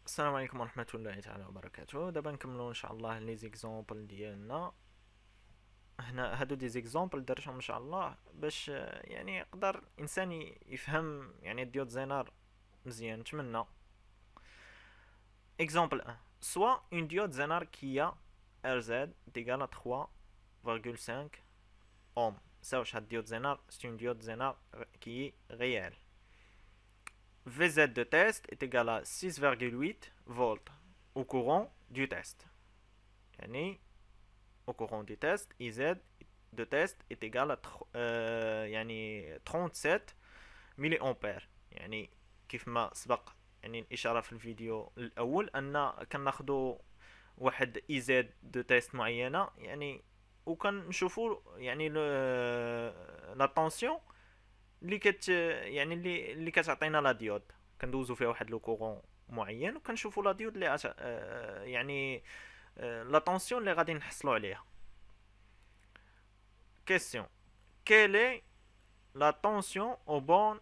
السلام عليكم ورحمة الله تعالى وبركاته. دابا نكملو ان شاء الله لي زيكزامبل ديالنا. هنا هادو دي زيكزامبل درتهم ان شاء الله باش يعني يقدر الانسان يفهم يعني الديود زينار مزيان. نتمنى. اكزامبل 1: soit une diode Zener qui a RZ est égal à 3,5 ohms. Ça, c'est diode Zener, c'est une diode Zener qui est réelle. VZ de test est égal à 6,8 volts au courant du test. يعني au courant du test IZ de test est égal à يعني 37 ملي امبير. يعني كيف ما سبق يعني الاشاره في الفيديو الاول ان كناخذوا واحد ايزاد دو تيست معينه يعني وكنشوفوا يعني لا طونسيون اللي يعني اللي كتعطينا لا ديود. كندوزو فيها واحد لو كورون معين وكنشوفوا لا ديود اللي يعني لا طونسيون اللي غادي نحصلوا عليها. Question: quelle est la tension au bornes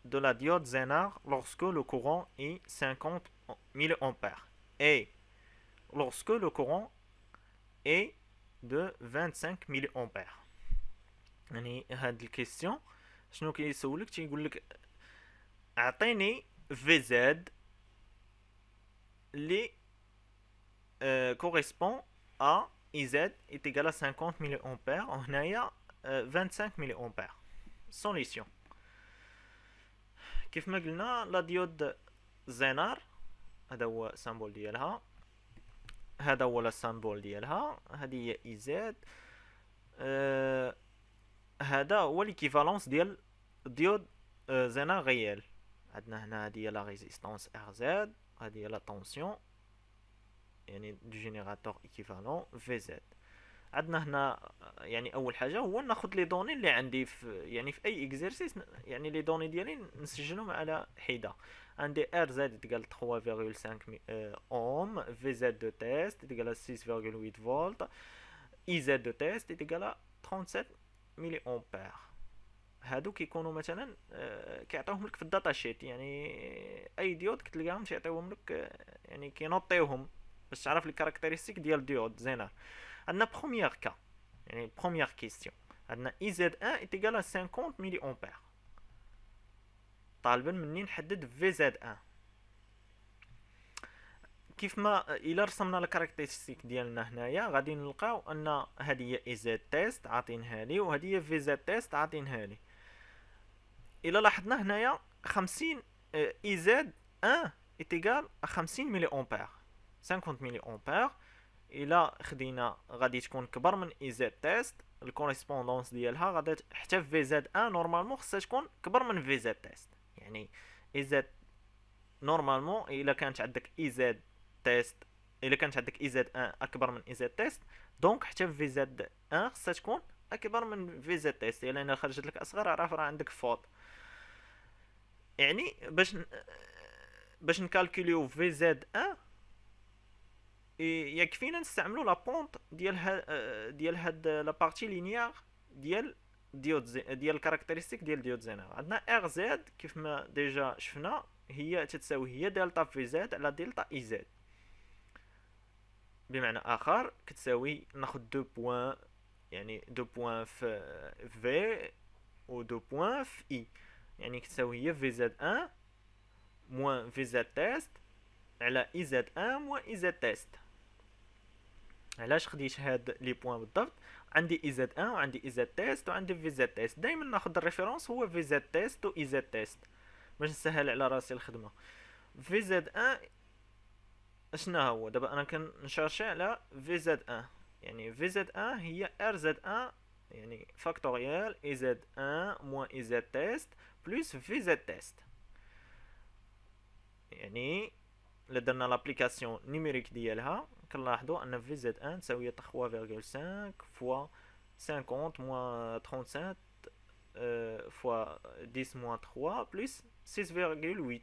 de la diode Zener lorsque le courant est 50 milliampères et lorsque le courant est de 25 milliampères. يعني هاد الكيستيون شنو كيسولك؟ تيقول لك اعطيني في زد اللي correspond à IZ est égal à 50 milliampères وهنايا 25 milliampères. Solution: كيف ما قلنا لا ديود زينار هذا هو السامبول ديالها، هذا هو السامبول ديالها، هذه هي اي زد. هذا هو ليكيفالونس ديال ديود زينار غيال. عندنا هنا هذه هي لا ريزيستانس ار زد، هذه هي لا طونسيون يعني دو جينيراتور ايكيفالون في زد. عندنا هنا يعني اول حاجه هو ناخذ لي دوني اللي عندي في يعني في اي اكزرسيس، يعني لي دوني ديالي نسجلهم على حده. عندي ار زد تقال 3,5 اوم، في زد دو تيست تقال 6,8 فولت، اي زد دو تيست تقال 37 ملي امبير. هادو كيكونوا مثلا كيعطيوهم لك في الداتا شيت، يعني اي ديود كتلقاهم تيعطيوهم لك يعني كينوطيوهم باش تعرف الكاركتيرستيك ديال الديود زينه. عندنا بروميير كا يعني بروميير كيستيون، عندنا اي زد 1 est égal à 50 ملي امبير. طالبا مني نحدد في زد 1. كيف ما الا رسمنا الكاركتيرستيك ديالنا هنايا غادي نلقاو ان هذه هي اي زد تيست عاطينها لي وهذه هي في زد تيست عاطينها لي. الا لاحظنا هنايا 50 اي زد 1 est égal à 50 ملي امبير، 50 ملي امبير. الا خدينا غادي تكون كبر من اي زد تيست، الكوريسبوندونس ديالها غادي حتى في زد 1 نورمالمون خصها تكون كبر من في زد تيست. يعني اي زد نورمالمون الا كانت عندك اي زد تيست، الا كانت عندك اي زد 1 اكبر من اي زد تيست دونك حتى في زد 1 خصها تكون اكبر من في زد تيست. الا خرجت لك اصغر عرف راه عندك فوت. يعني باش نكالكوليو في زد 1 يكفينا نستعملوا لا بونط ديال هاد لا بارتي لينيير ديال ديال الكاركتيرستيك ديال ديود زينر. عندنا ار زد كيف ما ديجا شفنا هي تتساوي هي دلتا في زد على دلتا اي زد. بمعنى اخر كتساوي ناخذ دو بوين، يعني دو بوين في و دو بوين في اي، يعني كتساوي هي في زد 1 موان في زد تيست على اي زد 1 موان اي زد تيست. علاش خديت هاد لي بوين بالضبط؟ عندي اي زد 1 وعندي اي زد تيست وعندي في زد تيست، دائما ناخذ الريفيرونس هو في زد تيست و اي زد تيست باش نسهل على راسي الخدمه. في زد 1 اشنا هو دابا انا كنشارشي على في زد 1، يعني في زد 1 هي ار زد 1 يعني فاكتوريال اي زد 1 موان اي زد تيست بلس في زد تيست. يعني الا درنا لابليكاسيون نيميريك ديالها كنلاحظوا ان في زد 1 تساوي 3,5 فوا 50 موان 37 فوا 10 موان 3 بلس 6,8.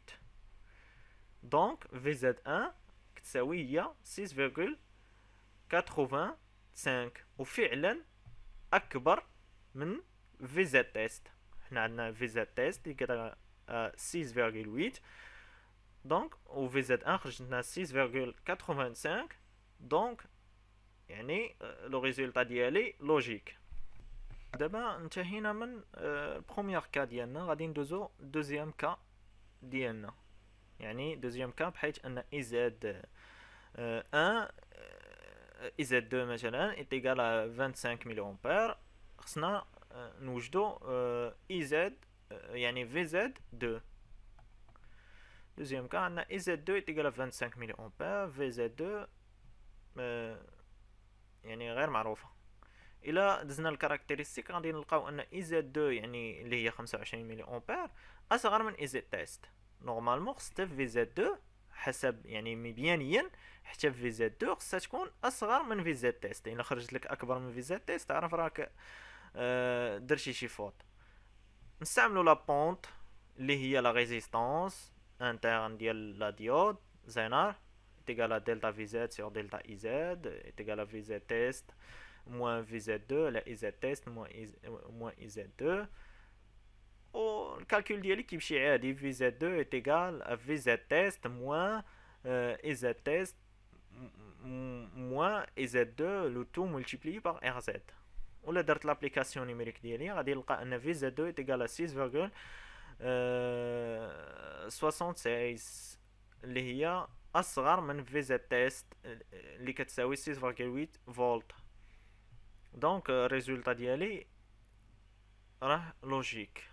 دونك في زد 1 كتساوي هي 6,85 وفعلا اكبر من في زد تيست. حنا عندنا في زد تيست اللي كدا 6,8 دونك و في زد ان خرجت لنا 6.85. دونك يعني لو ريزولتا ديالي لوجيك. دابا انتهينا من البروميير كا ديالنا، غادي ندوزو دوزيام كا ديالنا. يعني دوزيام كا بحيث ان اي زد 1 اي زد 2 مثلا ايتيغال 25 ملي امبير، خصنا نوجدو اي زد يعني في زد 2. دوزيام كا عندنا اي زد 2 ايتيغال 25 ملي امبير، في زد 2 يعني غير معروفه. الى دزنا الكاركتيرستيك غادي نلقاو ان اي زد 2 يعني اللي هي 25 ملي امبير اصغر من اي زد تيست. نورمالمون خصها في زد 2 حسب يعني مبيانيا حتى في زد 2 خصها تكون اصغر من في زد تيست. الا خرجت لك اكبر من في زد تيست تعرف راك درتي شي فوت. نستعملوا لا بونت اللي هي لا ريزيستانس انترن ديال لا ديود زينار égal à delta VZ sur delta IZ est égal à VZ test moins VZ2 la IZ test moins IZ2. Le calcul ديالي كيمشي عادي VZ2 est égal à VZ test moins IZ test moins IZ2 le tout multiplié par RZ. ولا درت لابليكاسيون نيميريك ديالي غادي نلقى ان VZ2 est égal à 6.76 اللي هي اصغر من في زد تيست اللي كتساوي 6.8 فولت. دونك الريزولتا ديالي راه لوجيك.